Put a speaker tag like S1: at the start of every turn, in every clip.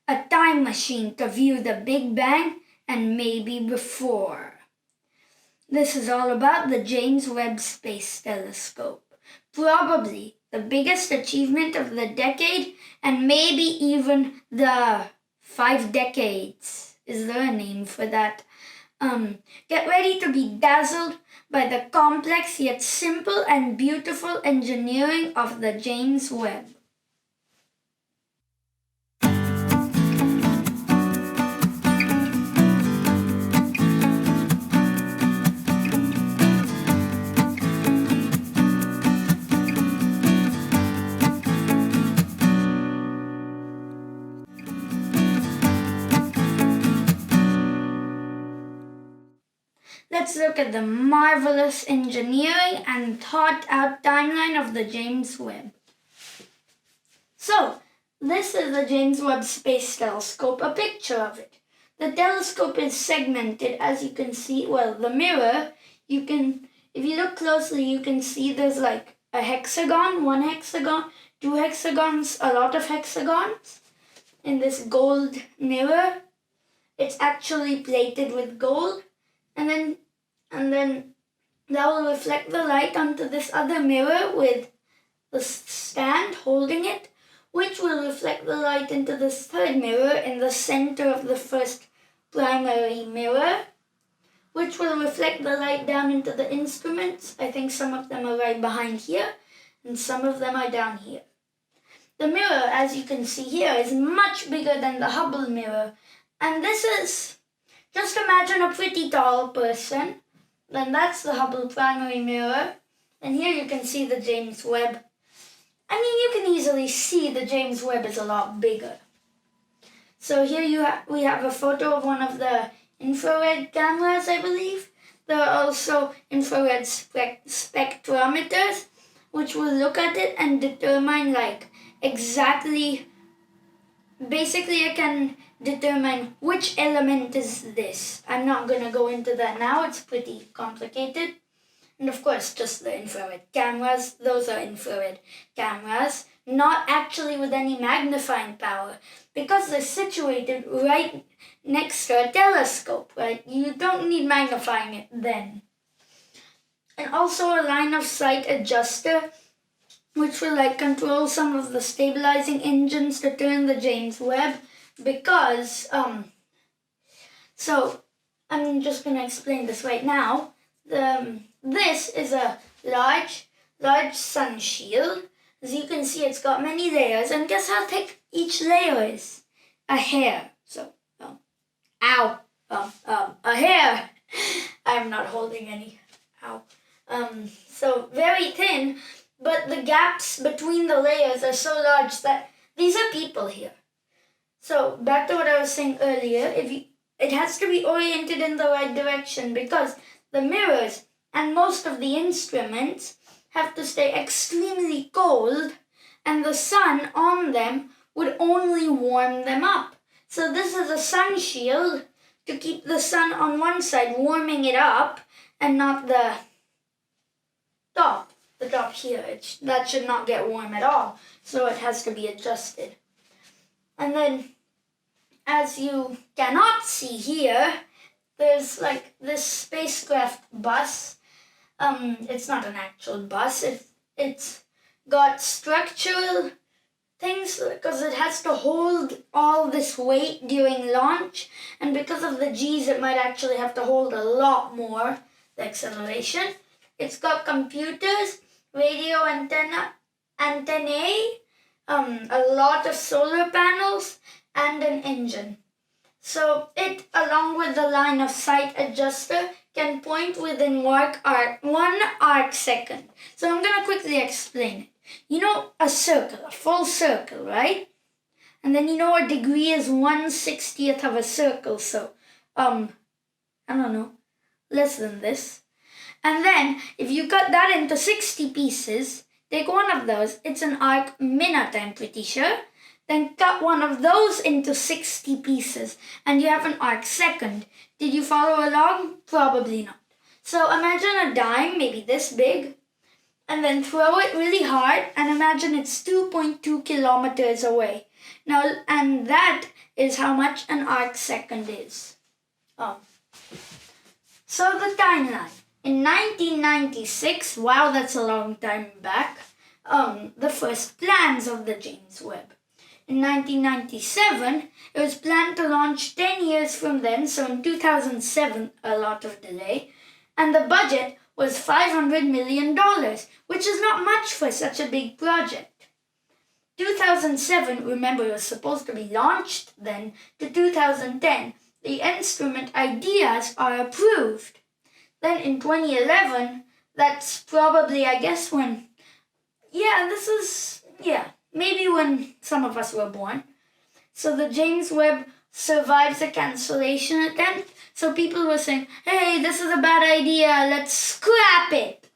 S1: a time machine to view the Big Bang and maybe before. This is all about the James Webb Space Telescope. Probably the biggest achievement of the decade and maybe even the 5 decades. Is there a name for that? Get ready to be dazzled by the complex yet simple and beautiful engineering of the James Webb. Let's look at the marvelous engineering and thought-out timeline of the James Webb. So, this is the James Webb Space Telescope, a picture of it. The telescope is segmented, as you can see. Well, the mirror, if you look closely, you can see there's like a hexagon, one hexagon, two hexagons, a lot of hexagons in this gold mirror. It's actually plated with gold. And then that will reflect the light onto this other mirror with the stand holding it, which will reflect the light into this third mirror in the center of the first primary mirror, which will reflect the light down into the instruments. I think some of them are right behind here, and some of them are down here. The mirror, as you can see here, is much bigger than the Hubble mirror, and this is... Just imagine a pretty tall person. Then that's the Hubble primary mirror. And here you can see the James Webb. I mean, you can easily see the James Webb is a lot bigger. So here we have a photo of one of the infrared cameras, I believe. There are also infrared spectrometers, which will look at it and determine exactly... Basically, it can determine which element is this. I'm not going to go into that now. It's pretty complicated. And of course, just the infrared cameras. Those are infrared cameras, not actually with any magnifying power, because they're situated right next to a telescope, right? You don't need magnifying it then. And also a line of sight adjuster, which will control some of the stabilizing engines to turn the James Webb, because, so I'm just going to explain this right now. This is a large sunshield. As you can see, it's got many layers, and guess how thick each layer is? A hair. So, a hair. I'm not holding any. So very thin. But the gaps between the layers are so large that these are people here. So back to what I was saying earlier, it has to be oriented in the right direction, because the mirrors and most of the instruments have to stay extremely cold, and the sun on them would only warm them up. So this is a sun shield to keep the sun on one side warming it up, and not the top. The top here, that should not get warm at all, so it has to be adjusted. And then, as you cannot see here, there's this spacecraft bus. It's not an actual bus. It's got structural things because it has to hold all this weight during launch, and because of the G's, it might actually have to hold a lot more, the acceleration. It's got computers, radio antennae, a lot of solar panels, and an engine. So it, along with the line of sight adjuster, can point within 1 arcsecond. So I'm going to quickly explain it. You know a circle, a full circle, right? And then you know a degree is 1/60th of a circle, so, I don't know, less than this. And then, if you cut that into 60 pieces, take one of those, it's an arc minute, I'm pretty sure. Then cut one of those into 60 pieces, and you have an arcsecond. Did you follow along? Probably not. So imagine a dime, maybe this big, and then throw it really hard, and imagine it's 2.2 kilometers away. Now, and that is how much an arcsecond is. So the timeline. In 1996, wow, that's a long time back, the first plans of the James Webb. In 1997, it was planned to launch 10 years from then, so in 2007, a lot of delay, and the budget was $500 million, which is not much for such a big project. 2007, remember, it was supposed to be launched then, to 2010, the instrument ideas are approved. Then in 2011, that's probably, I guess, when, maybe when some of us were born. So the James Webb survives a cancellation attempt. So people were saying, hey, this is a bad idea, let's scrap it.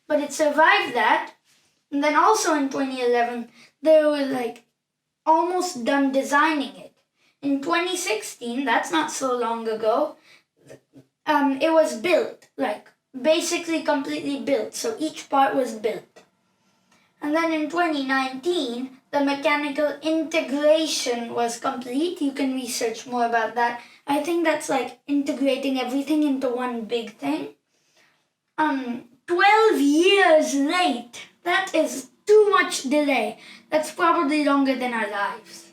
S1: But it survived that. And then also in 2011, they were almost done designing it. In 2016, that's not so long ago, it was built, basically completely built. So each part was built. And then in 2019, the mechanical integration was complete. You can research more about that. I think that's integrating everything into one big thing. 12 years late. That is too much delay. That's probably longer than our lives.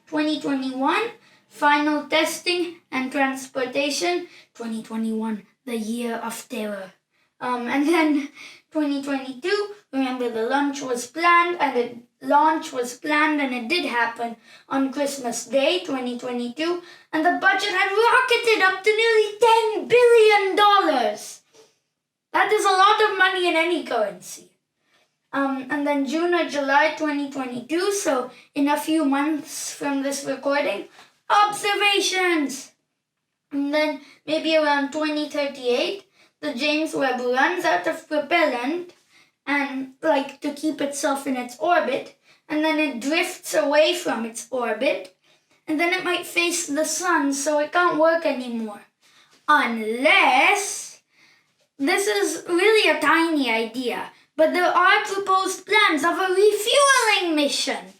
S1: 2021, final testing and transportation. 2021, the year of terror. And then 2022, remember the launch was planned and it did happen on Christmas Day 2022, and the budget had rocketed up to nearly $10 billion. That is a lot of money in any currency. And then June or July 2022, so in a few months from this recording, observations. And then maybe around 2038, the James Webb runs out of propellant and to keep itself in its orbit, and then it drifts away from its orbit, and then it might face the sun, so it can't work anymore. Unless, this is really a tiny idea, but there are proposed plans of a refueling mission.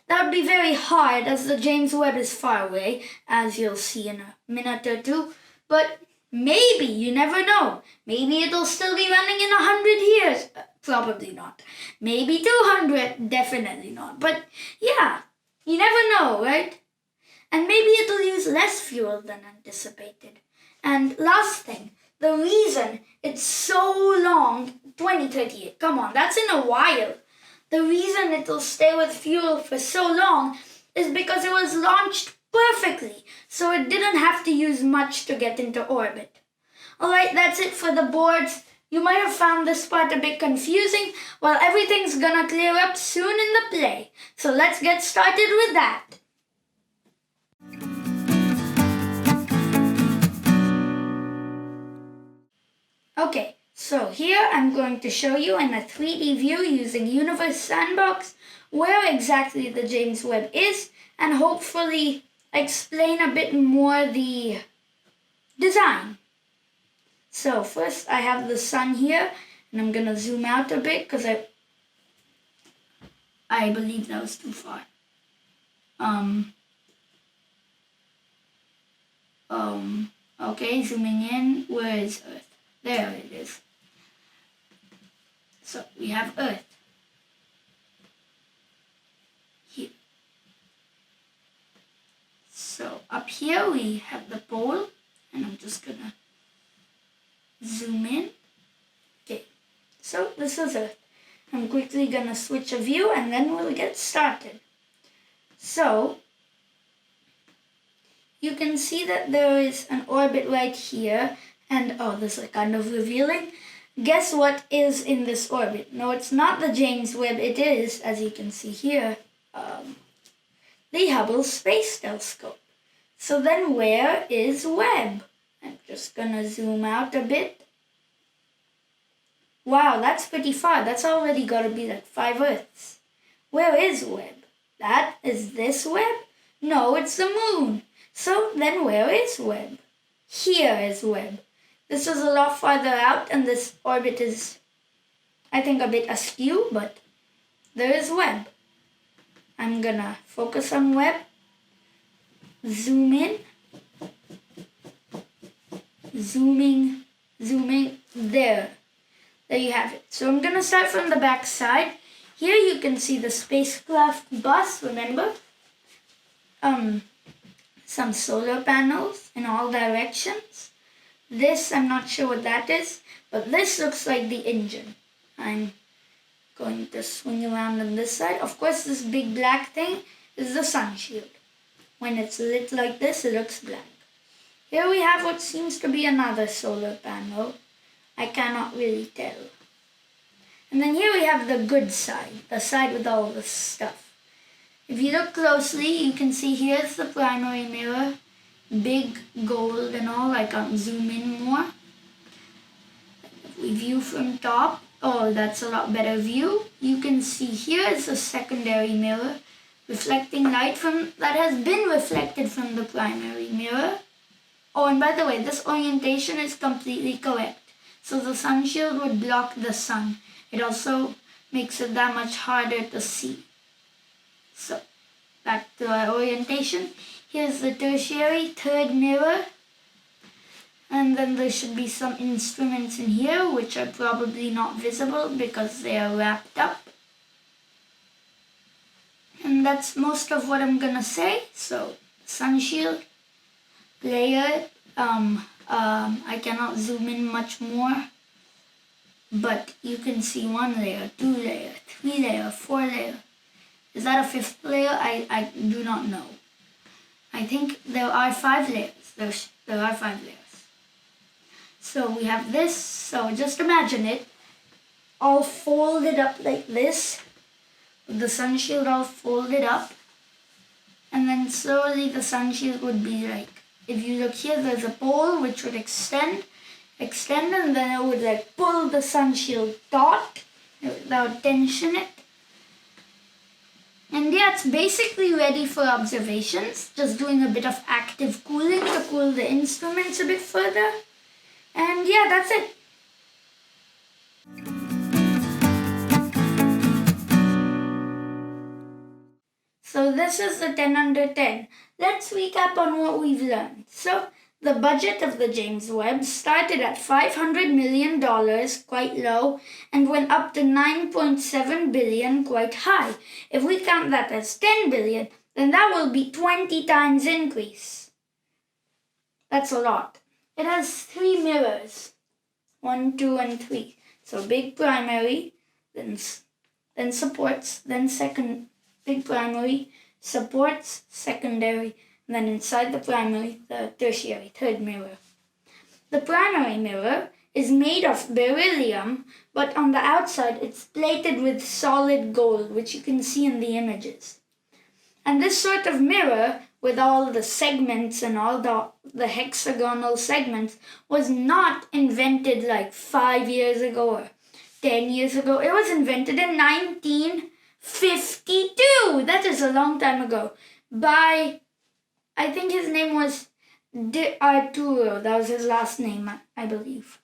S1: That would be very hard as the James Webb is far away, as you'll see in a minute or two, but maybe, you never know. Maybe it'll still be running in 100 years. Probably not. Maybe 200, definitely not. But yeah, you never know, right? And maybe it'll use less fuel than anticipated. And last thing, the reason it's so long, 2038, come on, that's in a while. The reason it'll stay with fuel for so long is because it was launched perfectly, so it didn't have to use much to get into orbit. Alright, that's it for the boards. You might have found this part a bit confusing. Well, everything's gonna clear up soon in the play. So let's get started with that. Okay, so here I'm going to show you in a 3D view using Universe Sandbox where exactly the James Webb is, and hopefully explain a bit more the design. So first I have the sun here, and I'm going to zoom out a bit because I believe that was too far. Okay, zooming in, where is Earth? There it is. So we have Earth here. So up here we have the pole, and I'm just gonna zoom in. Okay, so this is Earth. I'm quickly gonna switch a view and then we'll get started. So you can see that there is an orbit right here, and this is kind of revealing. Guess what is in this orbit? No, it's not the James Webb. It is, as you can see here, the Hubble Space Telescope. So then where is Webb? I'm just gonna zoom out a bit. Wow, that's pretty far. That's already gotta be 5 Earths. Where is Webb? That is this Webb? No, it's the moon. So then where is Webb? Here is Webb. This is a lot farther out, and this orbit is, I think, a bit askew, but there is Webb. I'm gonna focus on Webb, zoom in, zooming, there. There you have it. So I'm gonna start from the back side. Here you can see the spacecraft bus, remember? Some solar panels in all directions. This, I'm not sure what that is, but this looks like the engine. I'm going to swing around on this side. Of course, this big black thing is the sunshield. When it's lit like this, it looks black. Here we have what seems to be another solar panel. I cannot really tell. And then here we have the good side, the side with all the stuff. If you look closely, you can see here's the primary mirror, big gold and all. I can't zoom in more. If we view from top, oh, that's a lot better view. You can see here is the secondary mirror, reflecting light that has been reflected from the primary mirror. Oh, and by the way, this orientation is completely correct. So the sunshield would block the sun. It also makes it that much harder to see. So, back to our orientation. Here's the tertiary, third mirror. And then there should be some instruments in here, which are probably not visible because they are wrapped up. And that's most of what I'm gonna say. So, sunshield, layer. I cannot zoom in much more. But you can see 1 layer, 2 layer, 3 layer, 4 layer. Is that a 5th layer? I do not know. I think there are 5 layers. There are 5 layers. So we have this. So just imagine it all folded up like this. With the sunshield all folded up. And then slowly the sunshield would be like, if you look here, there's a pole which would extend, and then it would like pull the sunshield taut. That would tension it. And yeah, it's basically ready for observations. Just doing a bit of active cooling to cool the instruments a bit further. And yeah, that's it. So this is the 10 under 10. Let's recap on what we've learned. So the budget of the James Webb started at $500 million, quite low, and went up to $9.7 billion, quite high. If we count that as $10 billion, then that will be 20 times increase. That's a lot. It has 3 mirrors, 1, 2, and 3. So big primary, then supports, then second. Big primary, supports, secondary, and then inside the primary, the tertiary, third mirror. The primary mirror is made of beryllium, but on the outside it's plated with solid gold, which you can see in the images. And this sort of mirror, with all the segments and all the hexagonal segments, was not invented like 5 years ago or 10 years ago. It was invented in 1952. That is a long time ago. By, I think his name was Arturo. That was his last name, I believe.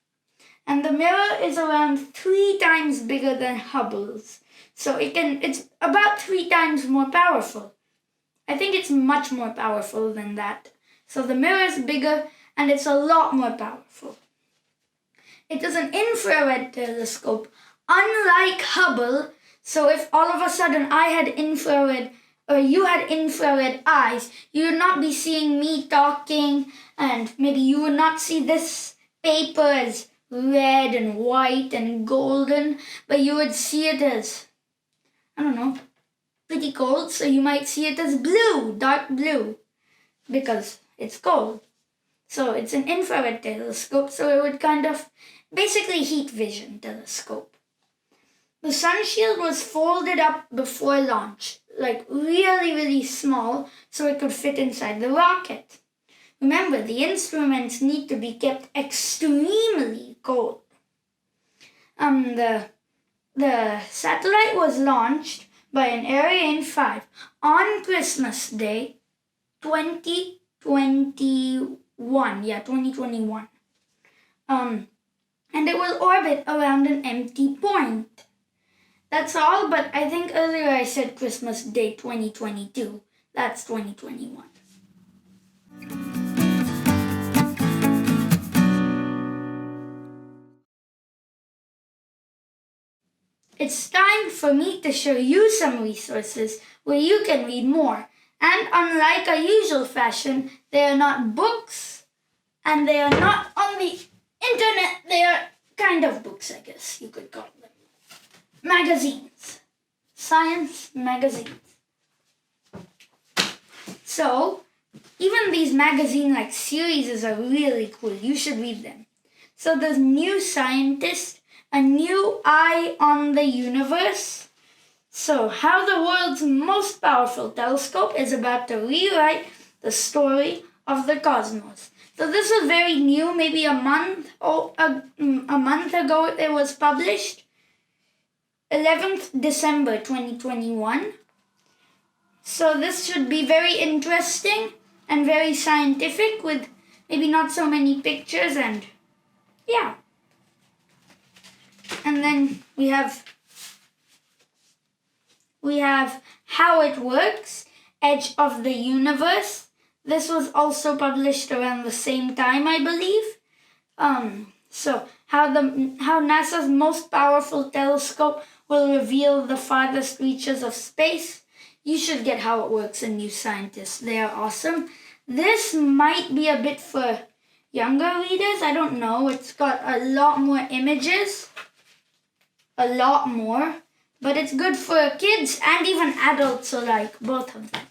S1: And the mirror is around 3 times bigger than Hubble's. So it's about 3 times more powerful. I think it's much more powerful than that. So the mirror is bigger and it's a lot more powerful. It is an infrared telescope, unlike Hubble. So if all of a sudden I had infrared, or you had infrared eyes, you would not be seeing me talking, and maybe you would not see this paper as red and white and golden, but you would see it as, I don't know, pretty cold, so you might see it as blue, dark blue, because it's cold. So it's an infrared telescope, so it would kind of, basically heat vision telescope. The sunshield was folded up before launch, like really, really small, so it could fit inside the rocket. Remember, the instruments need to be kept extremely cold. The satellite was launched by an Ariane 5 on Christmas Day, 2021. Yeah, 2021. And it will orbit around an empty point. That's all, but I think earlier I said Christmas Day 2022. That's 2021. It's time for me to show you some resources where you can read more. And unlike our usual fashion, they are not books and they are not on the internet. They are kind of books, I guess you could call them. Magazines. Science magazines. So, even these magazine-like series are really cool. You should read them. So there's New Scientist, A New Eye on the Universe. So, how the world's most powerful telescope is about to rewrite the story of the cosmos. So this is very new, maybe a month ago it was published. 11th December 2021. So this should be very interesting and very scientific with maybe not so many pictures and yeah. And then we have How It Works, Edge of the Universe. This was also published around the same time, I believe. So how NASA's most powerful telescope will reveal the farthest reaches of space. You should get How It Works and New Scientist. They are awesome. This might be a bit for younger readers. I don't know. It's got a lot more images. A lot more. But it's good for kids and even adults alike, both of them.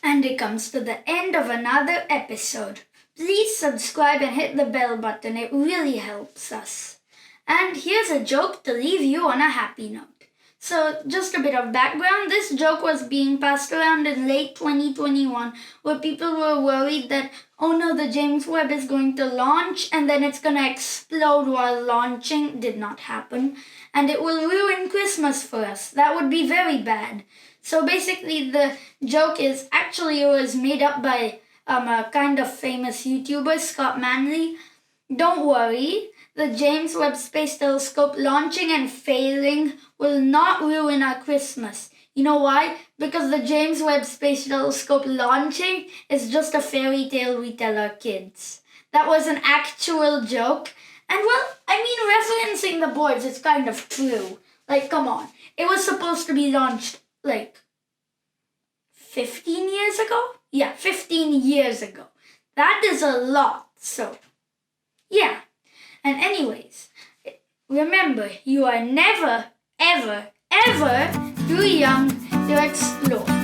S1: And it comes to the end of another episode. Please subscribe and hit the bell button. It really helps us. And here's a joke to leave you on a happy note. So just a bit of background. This joke was being passed around in late 2021 where people were worried that, oh no, the James Webb is going to launch and then it's going to explode while launching. Did not happen. And it will ruin Christmas for us. That would be very bad. So basically the joke is, actually it was made up by a kind of famous YouTuber, Scott Manley. Don't worry. The James Webb Space Telescope launching and failing will not ruin our Christmas. You know why? Because the James Webb Space Telescope launching is just a fairy tale we tell our kids. That was an actual joke. And well, I mean, referencing the boards, it's kind of true. Like, come on. It was supposed to be launched, 15 years ago? Yeah, 15 years ago. That is a lot, so, yeah. And anyways, remember, you are never, ever, ever too young to explore.